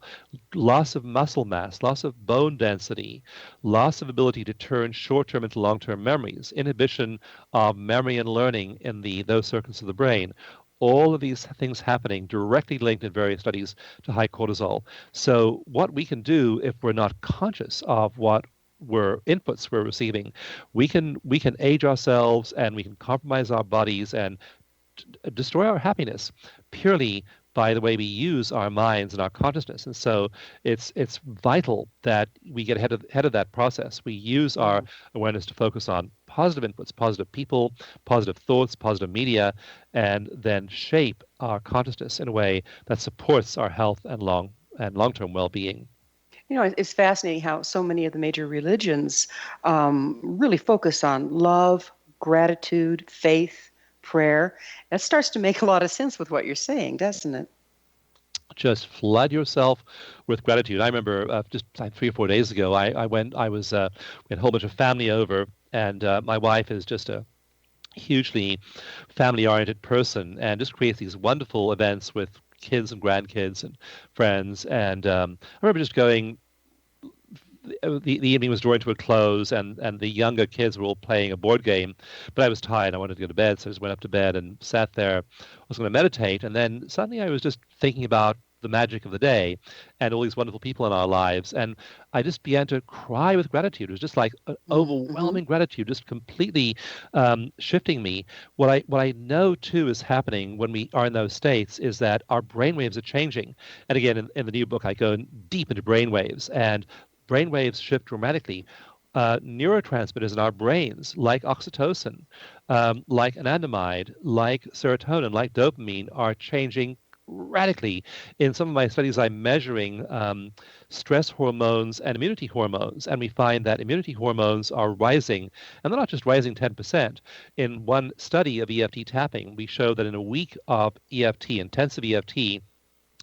loss of muscle mass, loss of bone density, loss of ability to turn short-term into long-term memories, inhibition of memory and learning in those circuits of the brain. All of these things happening directly linked in various studies to high cortisol. So what we can do if we're not conscious of what inputs we're receiving, we can age ourselves, and we can compromise our bodies and destroy our happiness purely by the way we use our minds and our consciousness. And so it's vital that we get ahead of that process. We use our awareness to focus on positive inputs, positive people, positive thoughts, positive media, and then shape our consciousness in a way that supports our health and long-term well-being. It's fascinating how so many of the major religions really focus on love, gratitude, faith, prayer. That starts to make a lot of sense with what you're saying, doesn't it? Just flood yourself with gratitude. I remember just 3 or 4 days ago, we had a whole bunch of family over, and my wife is just a hugely family-oriented person and just creates these wonderful events with kids and grandkids and friends. And I remember just going, the evening was drawing to a close, and the younger kids were all playing a board game, but I was tired. I wanted to go to bed, so I just went up to bed and sat there. I was going to meditate, and then suddenly I was just thinking about the magic of the day and all these wonderful people in our lives, and I just began to cry with gratitude. It was just like an overwhelming gratitude, just completely shifting me. What I know too is happening when we are in those states is that our brainwaves are changing. And again, in the new book, I go deep into brainwaves, and brainwaves shift dramatically. Neurotransmitters in our brains, like oxytocin, like anandamide, like serotonin, like dopamine, are changing radically. In some of my studies, I'm measuring stress hormones and immunity hormones, and we find that immunity hormones are rising, and they're not just rising 10%. In one study of EFT tapping, we show that in a week of EFT, intensive EFT,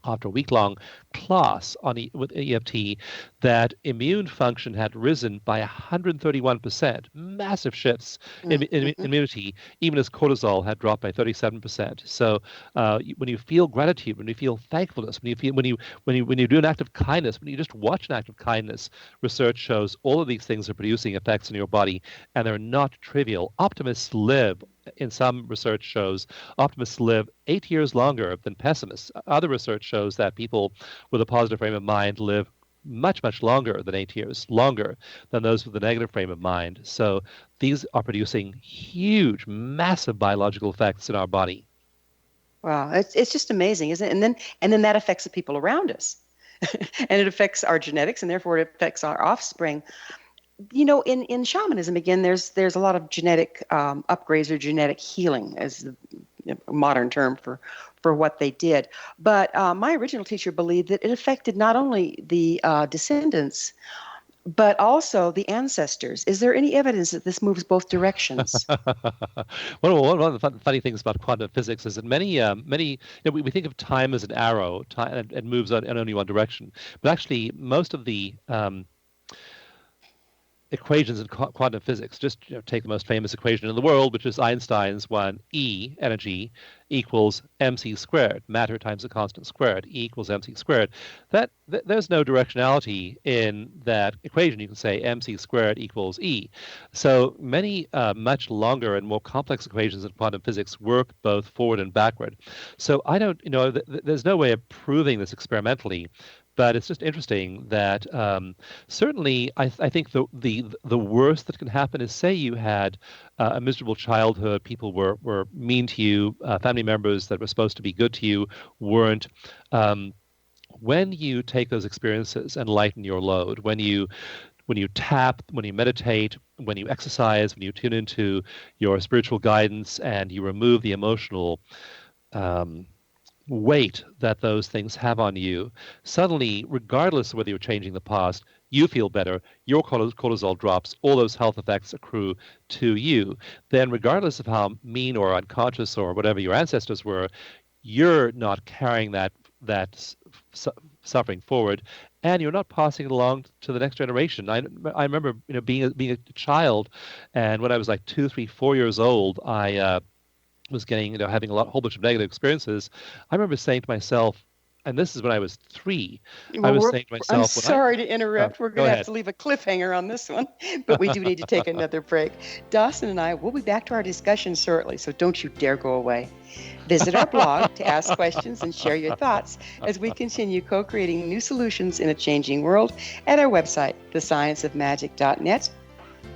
after a week-long class with EFT, that immune function had risen by 131%, massive shifts in immunity, even as cortisol had dropped by 37%. So when you feel gratitude, when you feel thankfulness, when you do an act of kindness, when you just watch an act of kindness, research shows all of these things are producing effects in your body, and they're not trivial. Optimists live. In some research shows, optimists live 8 years longer than pessimists. Other research shows that people with a positive frame of mind live much, much longer than 8 years, longer than those with a negative frame of mind. So these are producing huge, massive biological effects in our body. Wow, it's just amazing, isn't it? And then that affects the people around us. And it affects our genetics, and therefore it affects our offspring. In shamanism, again, there's a lot of genetic upgrades or genetic healing as the modern term for what they did. But my original teacher believed that it affected not only the descendants, but also the ancestors. Is there any evidence that this moves both directions? One of the funny things about quantum physics is that many we think of time as an arrow, time, and moves in only one direction. But actually, most of the equations in quantum physics. Just take the most famous equation in the world, which is Einstein's one: E, energy, equals mc squared, matter times a constant squared, E equals mc squared. There's no directionality in that equation. You can say mc squared equals E. So many much longer and more complex equations in quantum physics work both forward and backward. So I don't, there's no way of proving this experimentally. But it's just interesting that certainly I think the worst that can happen is, say you had a miserable childhood, people were mean to you, family members that were supposed to be good to you weren't. When you take those experiences and lighten your load, when you tap, when you meditate, when you exercise, when you tune into your spiritual guidance and you remove the emotional weight that those things have on you, suddenly, regardless of whether you're changing the past, you feel better, your cortisol drops, all those health effects accrue to you. Then regardless of how mean or unconscious or whatever your ancestors were, you're not carrying that suffering forward, and you're not passing it along to the next generation. I remember being a child, and when I was like 2, 3, 4 years old, I was getting, having a whole bunch of negative experiences. I remember saying to myself, and this is when I was 3, well, I was saying to myself, I'm sorry to interrupt. We're going to have to leave a cliffhanger on this one, but we do need to take another break. Dawson and I will be back to our discussion shortly, so don't you dare go away. Visit our blog to ask questions and share your thoughts as we continue co-creating new solutions in a changing world at our website, thescienceofmagic.net.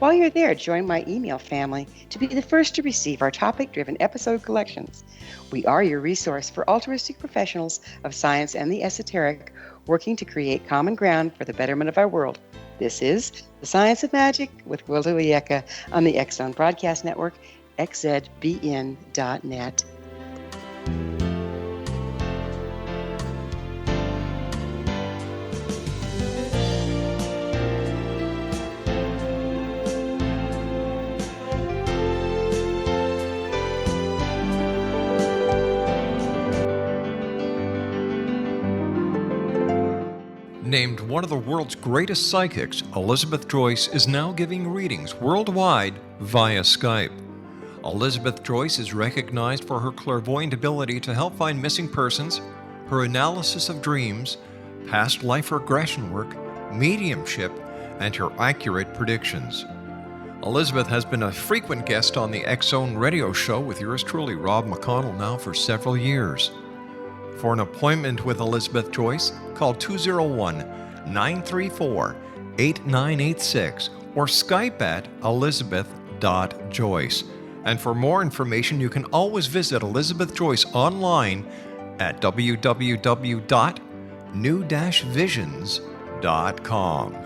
While you're there, join my email family to be the first to receive our topic-driven episode collections. We are your resource for altruistic professionals of science and the esoteric, working to create common ground for the betterment of our world. This is The Science of Magic with Gwilda Wiyaka on the X-Zone Broadcast Network, xzbn.net. Named one of the world's greatest psychics, Elizabeth Joyce is now giving readings worldwide via Skype. Elizabeth Joyce is recognized for her clairvoyant ability to help find missing persons, her analysis of dreams, past life regression work, mediumship, and her accurate predictions. Elizabeth has been a frequent guest on the X-Zone radio show with yours truly, Rob McConnell, now for several years. For an appointment with Elizabeth Joyce, call 201-934-8986 or Skype at elizabeth.joyce. And for more information, you can always visit Elizabeth Joyce online at www.new-visions.com.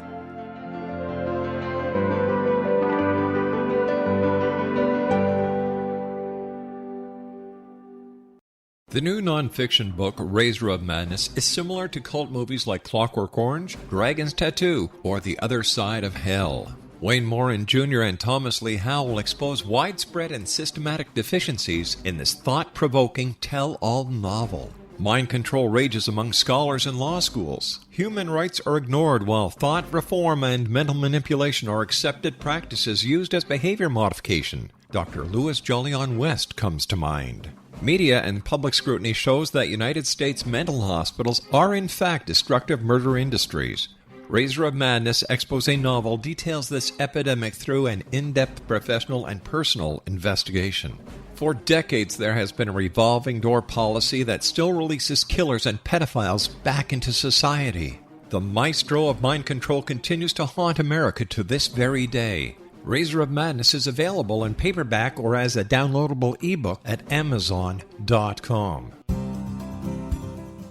The new nonfiction book, Razor of Madness, is similar to cult movies like Clockwork Orange, Dragon's Tattoo, or The Other Side of Hell. Wayne Morin Jr. and Thomas Lee Howe will expose widespread and systematic deficiencies in this thought-provoking tell-all novel. Mind control rages among scholars in law schools. Human rights are ignored while thought reform and mental manipulation are accepted practices used as behavior modification. Dr. Louis Jolyon West comes to mind. Media and public scrutiny shows that United States mental hospitals are in fact destructive murder industries. Razor of Madness expose novel details this epidemic through an in-depth professional and personal investigation. For decades, there has been a revolving door policy that still releases killers and pedophiles back into society. The maestro of mind control continues to haunt America to this very day. Razor of Madness is available in paperback or as a downloadable ebook at Amazon.com.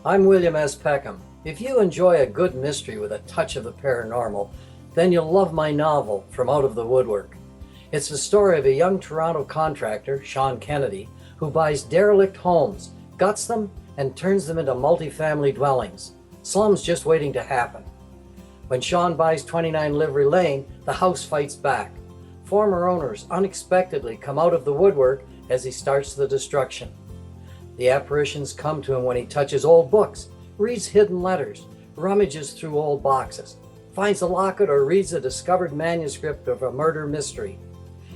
I'm William S. Peckham. If you enjoy a good mystery with a touch of the paranormal, then you'll love my novel, From Out of the Woodwork. It's the story of a young Toronto contractor, Sean Kennedy, who buys derelict homes, guts them, and turns them into multifamily dwellings. Slums just waiting to happen. When Sean buys 29 Livery Lane, the house fights back. Former owners unexpectedly come out of the woodwork as he starts the destruction. The apparitions come to him when he touches old books, reads hidden letters, rummages through old boxes. finds a locket or reads a discovered manuscript of a murder mystery.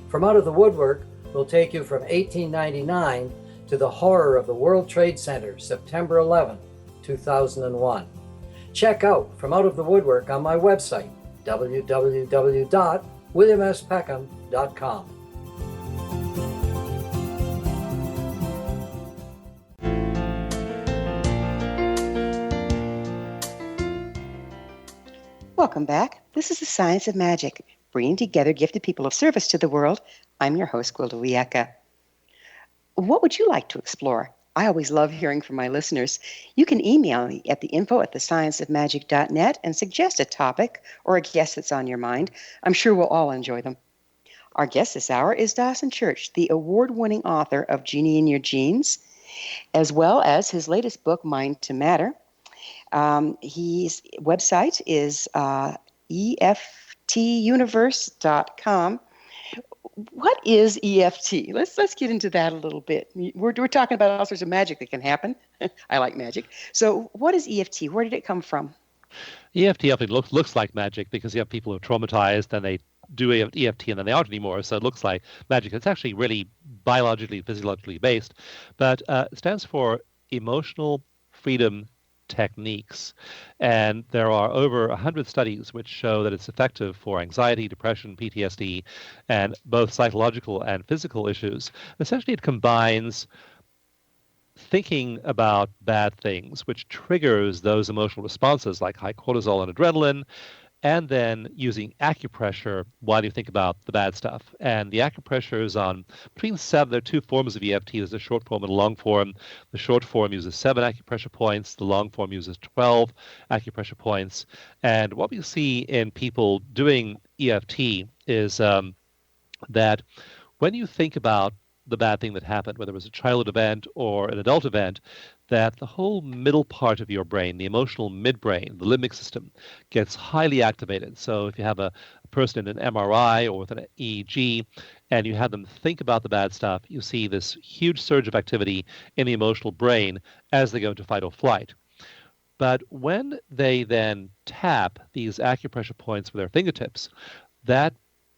From Out of the Woodwork will take you from 1899 to the horror of the World Trade Center, September 11, 2001. Check out From Out of the Woodwork on my website, www.williamspeckham.com. Welcome back. This is the Science of Magic, bringing together gifted people of service to the world. I'm your host, Gwilda Wiyaka. What would you like to explore? I always love hearing from my listeners. You can email me at the info@thescienceofmagic.net and suggest a topic or a guest that's on your mind. I'm sure we'll all enjoy them. Our guest this hour is Dawson Church, the award-winning author of Genie in Your Genes, as well as his latest book, Mind to Matter. His website is EFTuniverse.com. What is EFT? Let's get into that a little bit. We're talking about all sorts of magic that can happen. I like magic. So what is EFT? Where did it come from? EFT often looks like magic because you have people who are traumatized and they do EFT and then they aren't anymore. So it looks like magic. It's actually really biologically, physiologically based. But it stands for Emotional Freedom Techniques. And there are over 100 studies which show that it's effective for anxiety, depression, PTSD, and both psychological and physical issues. Essentially, it combines thinking about bad things, which triggers those emotional responses like high cortisol and adrenaline, and then using acupressure while you think about the bad stuff. And the acupressure is on between 7. There are two forms of EFT. There's a short form and a long form. The short form uses 7 acupressure points. The long form uses 12 acupressure points. And what we see in people doing EFT is that when you think about the bad thing that happened, whether it was a childhood event or an adult event, that the whole middle part of your brain, the emotional midbrain, the limbic system, gets highly activated. So if you have a person in an MRI or with an EEG and you have them think about the bad stuff, you see this huge surge of activity in the emotional brain as they go into fight or flight. But when they then tap these acupressure points with their fingertips, that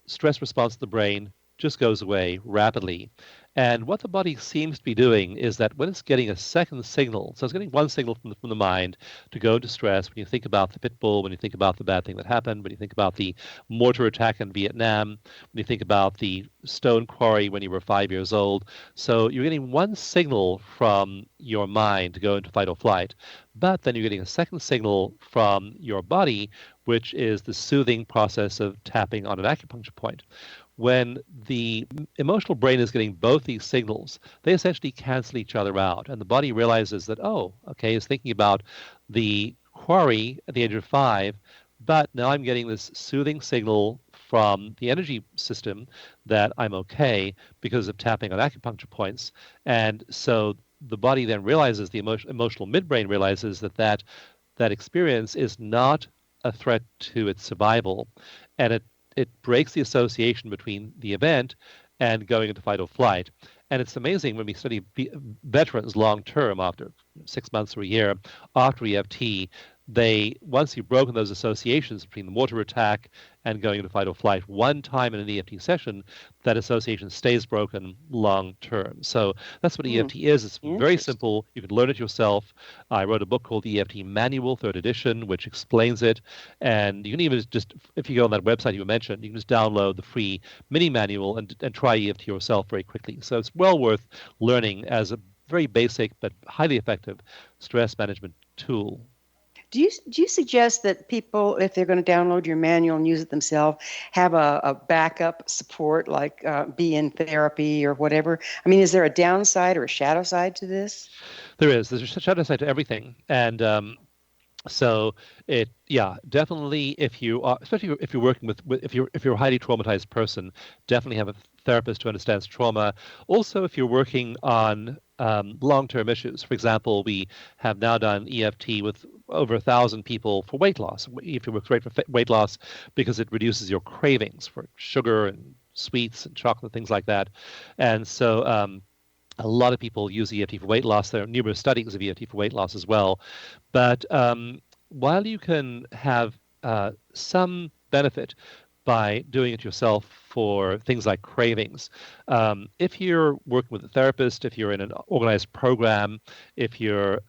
stress response to the brain just goes away rapidly. And what the body seems to be doing is that when it's getting a second signal, so it's getting one signal from the mind to go into stress, when you think about the pit bull, when you think about the bad thing that happened, when you think about the mortar attack in Vietnam, when you think about the stone quarry when you were 5 years old. So you're getting one signal from your mind to go into fight or flight, but then you're getting a second signal from your body, which is the soothing process of tapping on an acupuncture point. When the emotional brain is getting both these signals, they essentially cancel each other out. And the body realizes that, oh, okay, it's thinking about the quarry at the age of 5, but now I'm getting this soothing signal from the energy system that I'm okay because of tapping on acupuncture points. And so the body then realizes, the emotional midbrain realizes that experience is not a threat to its survival. And it breaks the association between the event and going into fight or flight. And it's amazing when we study veterans long term, after 6 months or a year after EFT, once you've broken those associations between the mortar attack and going into fight or flight one time in an EFT session, that association stays broken long term. So that's what EFT is. It's very simple. You can learn it yourself. I wrote a book called the EFT Manual, 3rd edition, which explains it. And you can even just, if you go on that website you mentioned, you can just download the free mini manual and try EFT yourself very quickly. So it's well worth learning as a very basic but highly effective stress management tool. Do you suggest that people, if they're going to download your manual and use it themselves, have a backup support, like be in therapy or whatever? I mean, is there a downside or a shadow side to this? There is. There's a shadow side to everything. And so definitely, if you are, especially if you're working if you're a highly traumatized person, definitely have a therapist who understands trauma. Also, if you're working on long-term issues. For example, we have now done EFT with over 1,000 people for weight loss. EFT works great for weight loss because it reduces your cravings for sugar and sweets and chocolate, things like that. And so a lot of people use EFT for weight loss. There are numerous studies of EFT for weight loss as well. But while you can have some benefit by doing it yourself for things like cravings. If you're working with a therapist, if you're in an organized program, if you're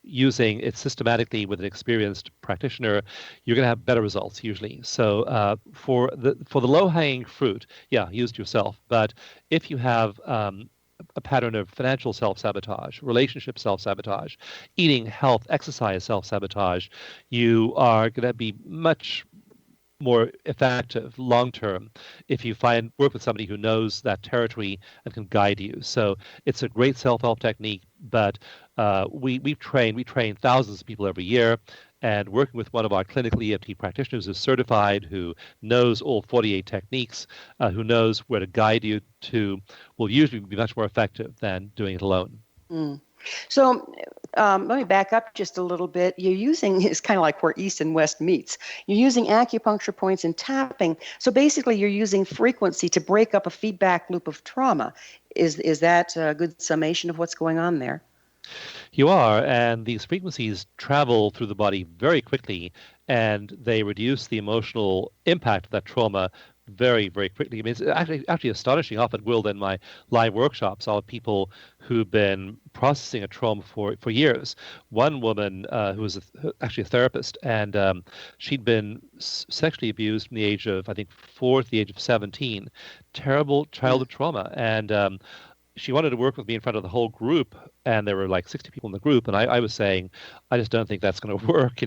using it systematically with an experienced practitioner, you're going to have better results usually. So for the low-hanging fruit, yeah, use it yourself. But if you have a pattern of financial self-sabotage, relationship self-sabotage, eating, health, exercise self-sabotage, you are going to be much more effective long term if you work with somebody who knows that territory and can guide you. So it's a great self-help technique, but we train thousands of people every year, and working with one of our clinical EFT practitioners who's certified, who knows all 48 techniques, who knows where to guide you to, will usually be much more effective than doing it alone. So let me back up just a little bit. You're using, it's kind of like where East and West meets. You're using acupuncture points and tapping. So basically you're using frequency to break up a feedback loop of trauma. Is that a good summation of what's going on there? You are, and these frequencies travel through the body very quickly, and they reduce the emotional impact of that trauma very, very quickly. I mean, it's actually astonishing. Often, Will, in my live workshops, I'll have people who've been processing a trauma for years. One woman who was actually a therapist, and she'd been sexually abused from the age of, I think, 4 to the age of 17. Terrible childhood trauma. And she wanted to work with me in front of the whole group, and there were like 60 people in the group, and I was saying, I just don't think that's going to work,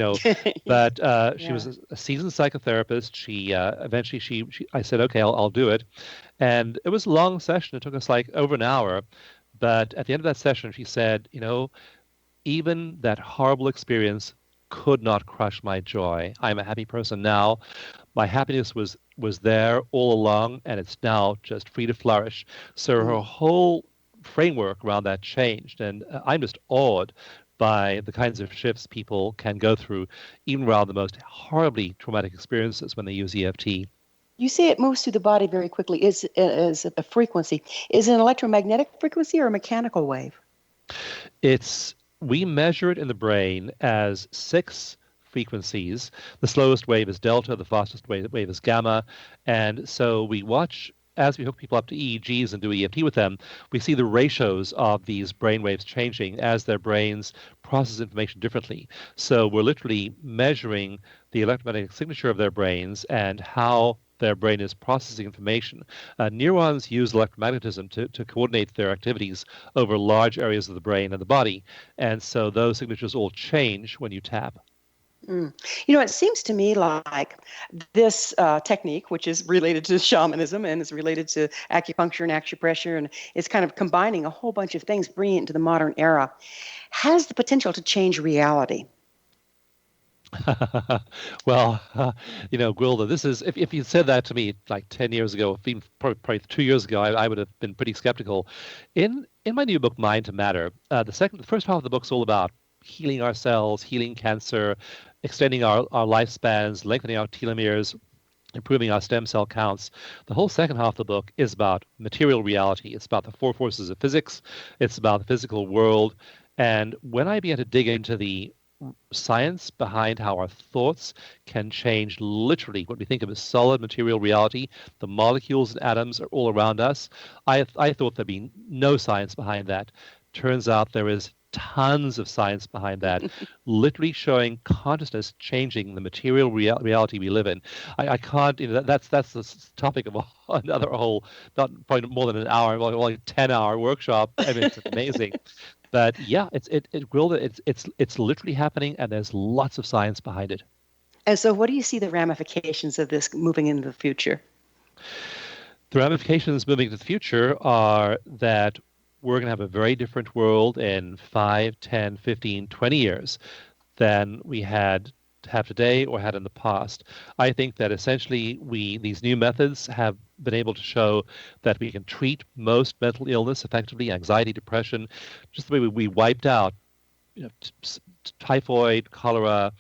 But she was a seasoned psychotherapist. She eventually I said, okay, I'll do it, and it was a long session. It took us like over an hour, but at the end of that session, she said, even that horrible experience could not crush my joy. I'm a happy person now. My happiness was there all along, and it's now just free to flourish. So her whole framework around that changed, and I'm just awed by the kinds of shifts people can go through, even around the most horribly traumatic experiences when they use EFT. You say it moves through the body very quickly. Is a frequency? Is it an electromagnetic frequency or a mechanical wave? We measure it in the brain as 6 frequencies. The slowest wave is delta, the fastest wave is gamma. And so we watch, as we hook people up to EEGs and do EFT with them, we see the ratios of these brain waves changing as their brains process information differently. So we're literally measuring the electromagnetic signature of their brains and how their brain is processing information. Neurons use electromagnetism to coordinate their activities over large areas of the brain and the body. And so those signatures all change when you tap. It seems to me like this technique, which is related to shamanism and is related to acupuncture and acupressure, and it's kind of combining a whole bunch of things, bringing it into the modern era, has the potential to change reality. Well, Gwilda, this is, if you said that to me like 10 years ago, even probably 2 years ago, I would have been pretty skeptical. In my new book, Mind to Matter, the first half of the book's all about healing ourselves, healing cancer, extending our lifespans, lengthening our telomeres, improving our stem cell counts. The whole second half of the book is about material reality. It's about the 4 forces of physics. It's about the physical world. And when I began to dig into the science behind how our thoughts can change literally what we think of as solid material reality, the molecules and atoms are all around us, I thought there'd be no science behind that. Turns out there is tons of science behind that, literally showing consciousness changing the material reality we live in. I can't, that's the topic of another whole, not probably more than an hour, like 10-hour workshop. I mean, it's amazing. But yeah, it's literally happening, and there's lots of science behind it. And so what do you see the ramifications of this moving into the future? The ramifications moving to the future are that we're going to have a very different world in 5, 10, 15, 20 years than we have today or had in the past. I think that essentially these new methods have been able to show that we can treat most mental illness effectively, anxiety, depression, just the way we wiped out typhoid, cholera,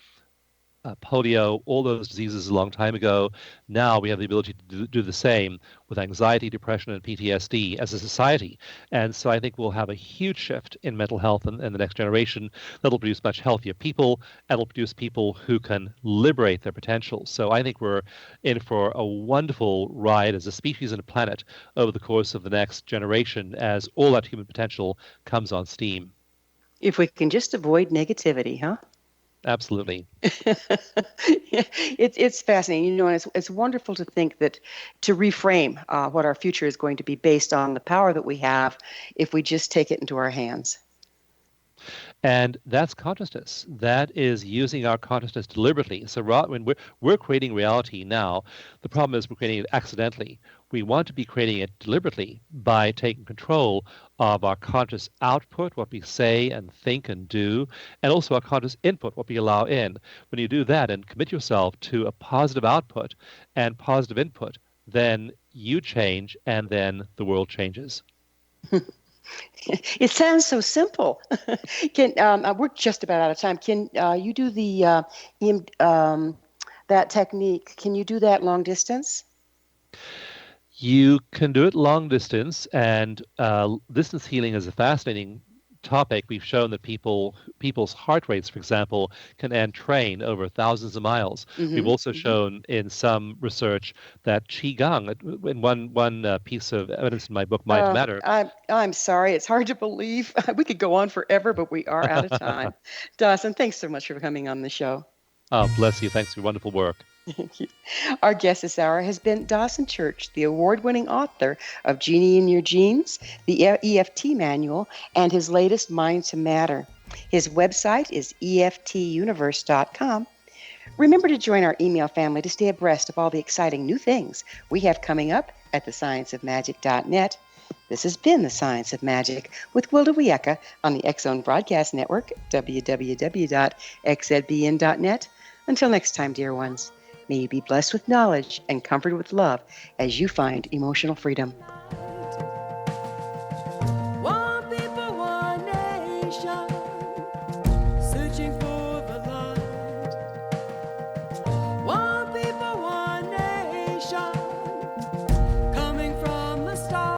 polio, all those diseases a long time ago. Now we have the ability to do the same with anxiety, depression, and PTSD as a society. And so I think we'll have a huge shift in mental health in the next generation that'll produce much healthier people, and will produce people who can liberate their potential. So I think we're in for a wonderful ride as a species and a planet over the course of the next generation as all that human potential comes on steam. If we can just avoid negativity, huh? Absolutely. It's fascinating, and it's wonderful to think that to reframe what our future is going to be based on the power that we have if we just take it into our hands. And that's consciousness. That is using our consciousness deliberately. So when we're creating reality now, the problem is we're creating it accidentally. We want to be creating it deliberately by taking control of our conscious output, what we say and think and do, and also our conscious input, what we allow in. When you do that and commit yourself to a positive output and positive input, then you change and then the world changes. It sounds so simple. We're just about out of time. Can you do that technique? Can you do that long distance? You can do it long distance, and distance healing is a fascinating topic. We've shown that people's heart rates, for example, can entrain over thousands of miles. Mm-hmm. We've also shown in some research that Qigong, in one piece of evidence in my book, Mind Matter. I'm sorry, it's hard to believe. We could go on forever, but we are out of time. Dawson, thanks so much for coming on the show. Oh, bless you. Thanks for your wonderful work. Thank you. Our guest this hour has been Dawson Church, the award-winning author of Genie in Your Genes, the EFT Manual, and his latest Mind to Matter. His website is EFTuniverse.com. Remember to join our email family to stay abreast of all the exciting new things we have coming up at thescienceofmagic.net. This has been The Science of Magic with Gwilda Wiyaka on the X-Zone Broadcast Network, www.xzbn.net. Until next time, dear ones. May you be blessed with knowledge and comforted with love as you find emotional freedom. One people, one nation, searching for the light. One people, one nation, coming from the stars.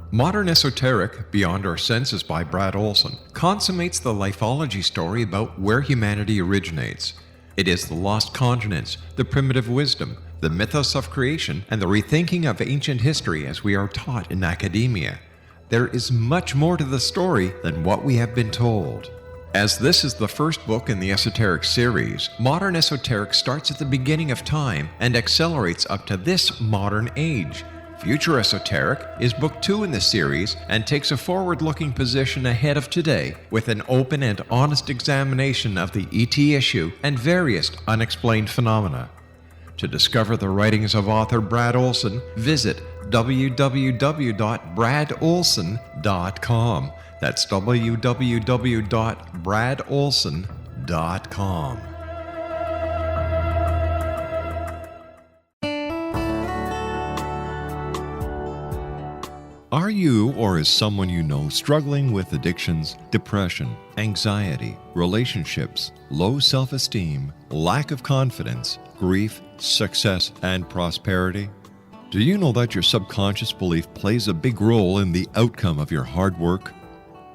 Modern Esoteric, Beyond Our Senses by Brad Olson, consummates the lifeology story about where humanity originates. It is the lost continents, the primitive wisdom, the mythos of creation, and the rethinking of ancient history as we are taught in academia. There is much more to the story than what we have been told. As this is the first book in the Esoteric series, Modern Esoteric starts at the beginning of time and accelerates up to this modern age. Future Esoteric is book 2 in the series and takes a forward-looking position ahead of today with an open and honest examination of the ET issue and various unexplained phenomena. To discover the writings of author Brad Olson, visit www.bradolson.com. That's www.bradolson.com. Are you or is someone you know struggling with addictions, depression, anxiety, relationships, low self-esteem, lack of confidence, grief, success, and prosperity? Do you know that your subconscious belief plays a big role in the outcome of your hard work?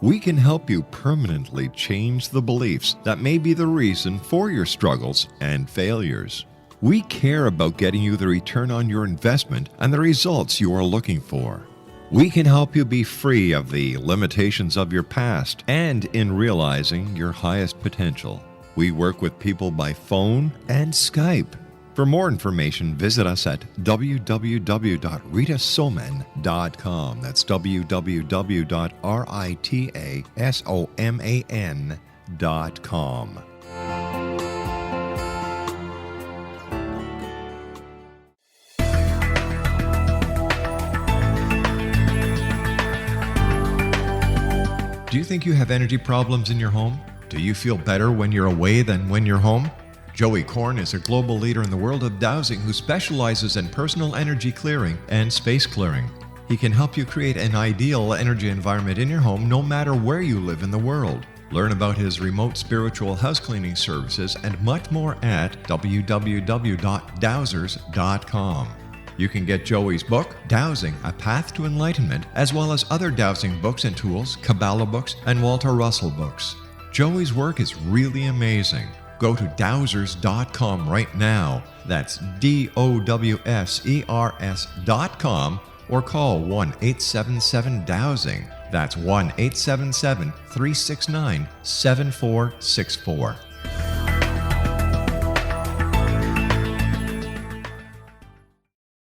We can help you permanently change the beliefs that may be the reason for your struggles and failures. We care about getting you the return on your investment and the results you are looking for. We can help you be free of the limitations of your past and in realizing your highest potential. We work with people by phone and Skype. For more information, visit us at www.ritasoman.com. That's www.ritasoman.com. Do you think you have energy problems in your home? Do you feel better when you're away than when you're home? Joey Korn is a global leader in the world of dowsing who specializes in personal energy clearing and space clearing. He can help you create an ideal energy environment in your home no matter where you live in the world. Learn about his remote spiritual house cleaning services and much more at www.dowsers.com. You can get Joey's book, Dowsing, A Path to Enlightenment, as well as other dowsing books and tools, Kabbalah books, and Walter Russell books. Joey's work is really amazing. Go to dowsers.com right now. That's DOWSERS.com or call 1-877-DOWSING. That's 1-877-369-7464.